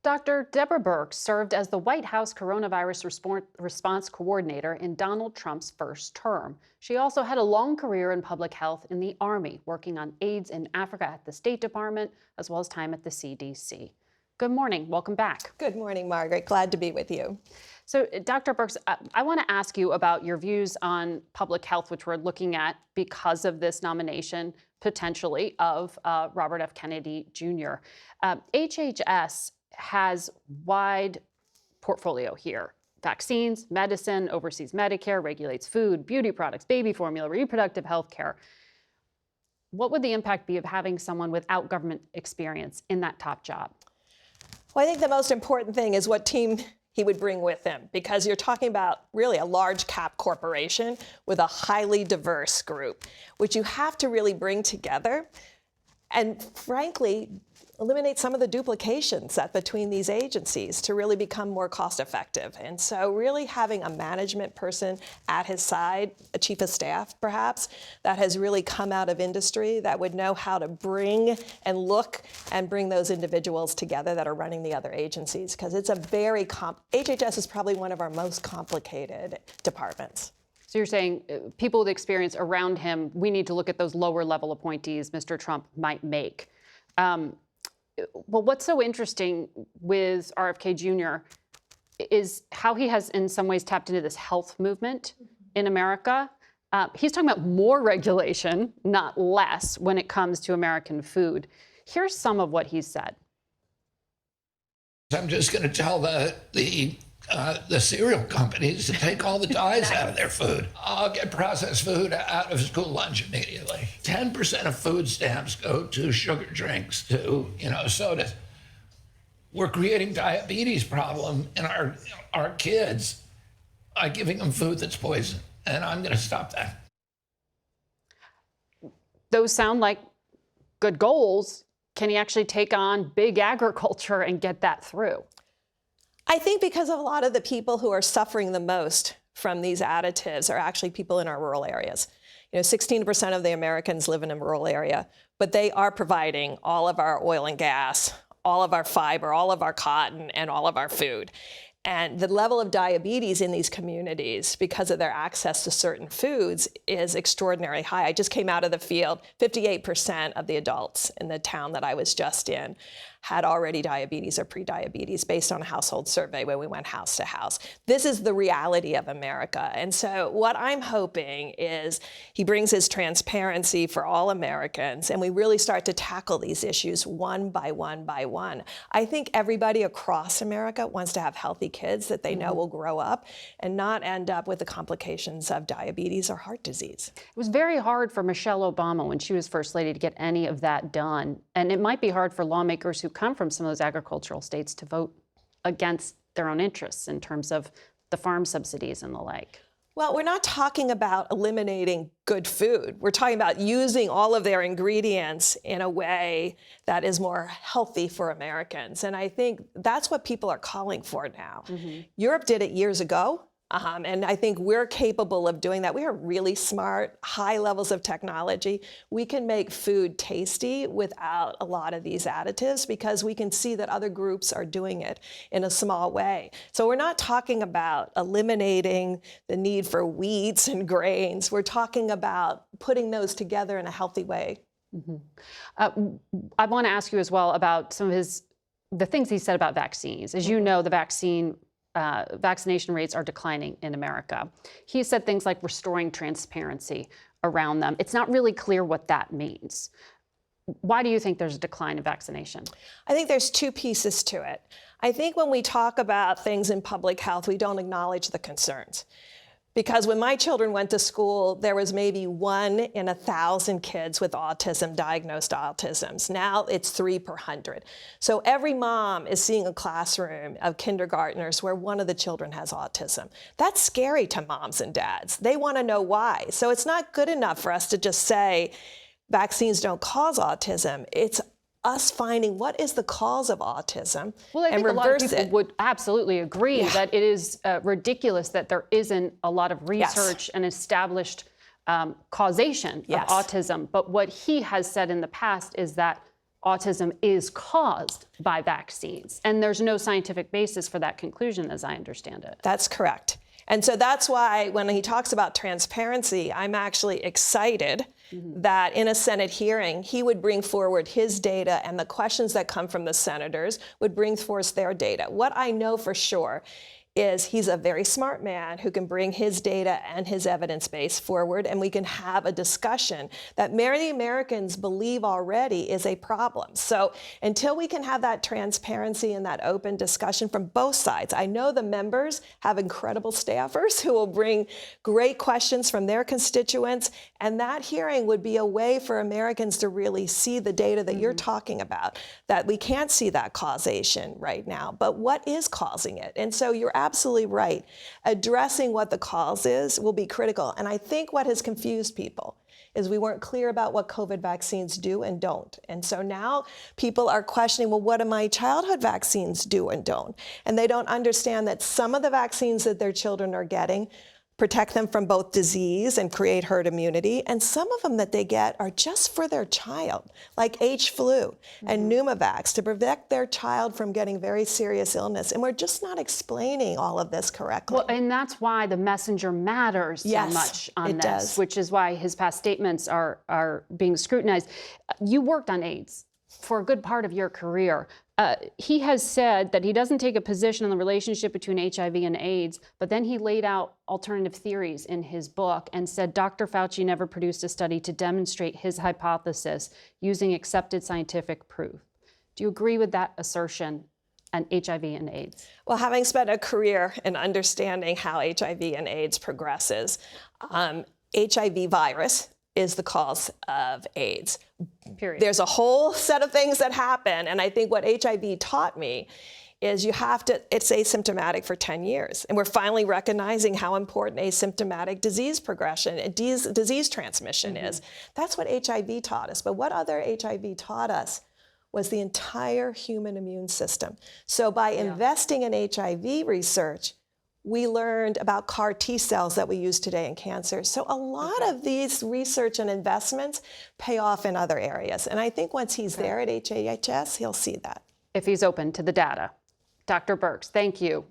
Dr. Deborah Birx served as the White House coronavirus response coordinator in Donald Trump's first term. She also had a long career in public health in the Army, working on AIDS in Africa at the State Department, as well as time at the CDC. Good morning. Welcome back. Good morning, Margaret. Glad to be with you. So, Dr. Birx, I want to ask you about your views on public health, which we're looking at because of this nomination, potentially, of Robert F. Kennedy Jr. HHS has wide portfolio here. Vaccines, medicine, oversees Medicare, regulates food, beauty products, baby formula, reproductive health care. What would the impact be of having someone without government experience in that top job? Well, I think the most important thing is what team he would bring with him, because you're talking about really a large cap corporation with a highly diverse group, which you have to really bring together and, frankly, eliminate some of the duplications that between these agencies to really become more cost effective. And so really having a management person at his side, a chief of staff perhaps, that has really come out of industry, that would know how to bring and look and bring those individuals together that are running the other agencies, because it's a very HHS is probably one of our most complicated departments. So you're saying people with experience around him, we need to look at those lower level appointees Mr. Trump might make. Well, what's so interesting with RFK Jr. is how he has in some ways tapped into this health movement in America. He's talking about more regulation, not less, when it comes to American food. Here's some of what he said. I'm just going to tell the cereal companies to take all the dyes out of their food. I'll get processed food out of school lunch immediately. 10% of food stamps go to sugar drinks, to sodas. We're creating diabetes problem in our kids by giving them food that's poison, and I'm going to stop that. Those sound like good goals. Can he actually take on big agriculture and get that through? I think because a lot of the people who are suffering the most from these additives are actually people in our rural areas. 16% of the Americans live in a rural area, but they are providing all of our oil and gas, all of our fiber, all of our cotton, and all of our food. And the level of diabetes in these communities, because of their access to certain foods, is extraordinarily high. I just came out of the field. 58% of the adults in the town that I was just in had already diabetes or pre-diabetes based on a household survey when we went house to house. This is the reality of America. And so what I'm hoping is he brings his transparency for all Americans, and we really start to tackle these issues one by one by one. I think everybody across America wants to have healthy kids that they know will grow up and not end up with the complications of diabetes or heart disease. It was very hard for Michelle Obama when she was first lady to get any of that done. And it might be hard for lawmakers who come from some of those agricultural states to vote against their own interests in terms of the farm subsidies and the like. Well, we're not talking about eliminating good food. We're talking about using all of their ingredients in a way that is more healthy for Americans. And I think that's what people are calling for now. Europe did it years ago. And I think we're capable of doing that. We are really smart, high levels of technology. We can make food tasty without a lot of these additives because we can see that other groups are doing it in a small way. So we're not talking about eliminating the need for wheats and grains. We're talking about putting those together in a healthy way. I want to ask you as well about some of the things he said about vaccines. As you know, the vaccination rates are declining in America. He said things like restoring transparency around them. It's not really clear what that means. Why do you think there's a decline in vaccination? I think there's two pieces to it. I think when we talk about things in public health, we don't acknowledge the concerns. Because when my children went to school, there was maybe 1 in 1,000 kids with autism, diagnosed autisms. Now it's 3 per 100. So every mom is seeing a classroom of kindergartners where one of the children has autism. That's scary to moms and dads. They want to know why. So it's not good enough for us to just say vaccines don't cause autism. It's us finding what is the cause of autism and reverse it. A lot of people would absolutely agree that it is ridiculous that there isn't a lot of research and established causation of autism. But what he has said in the past is that autism is caused by vaccines. And there's no scientific basis for that conclusion, as I understand it. That's correct. And so that's why when he talks about transparency, I'm actually excited that in a Senate hearing, he would bring forward his data, and the questions that come from the senators would bring forth their data. What I know for sure is he's a very smart man who can bring his data and his evidence base forward, and we can have a discussion that many Americans believe already is a problem. So until we can have that transparency and that open discussion from both sides, I know the members have incredible staffers who will bring great questions from their constituents, and that hearing would be a way for Americans to really see the data that you're talking about, that we can't see that causation right now, but what is causing it? And so you're absolutely right. Addressing what the cause is will be critical. And I think what has confused people is we weren't clear about what COVID vaccines do and don't. And so now people are questioning, well, what do my childhood vaccines do and don't? And they don't understand that some of the vaccines that their children are getting protect them from both disease and create herd immunity. And some of them that they get are just for their child, like H-flu and Pneumovax, to protect their child from getting very serious illness. And we're just not explaining all of this correctly. Well, and that's why the messenger matters so much on this, does. which is why his past statements are being scrutinized. You worked on AIDS for a good part of your career. He has said that he doesn't take a position on the relationship between HIV and AIDS, but then he laid out alternative theories in his book and said Dr. Fauci never produced a study to demonstrate his hypothesis using accepted scientific proof. Do you agree with that assertion on HIV and AIDS? Well, having spent a career in understanding how HIV and AIDS progresses, HIV virus is the cause of AIDS. Period. There's a whole set of things that happen, and I think what HIV taught me is it's asymptomatic for 10 years. And we're finally recognizing how important asymptomatic disease progression and disease transmission is. That's what HIV taught us. But what other HIV taught us was the entire human immune system. So by investing in HIV research, we learned about CAR T cells that we use today in cancer. So a lot of these research and investments pay off in other areas. And I think once he's there at HHS, he'll see that. If he's open to the data. Dr. Birx, thank you.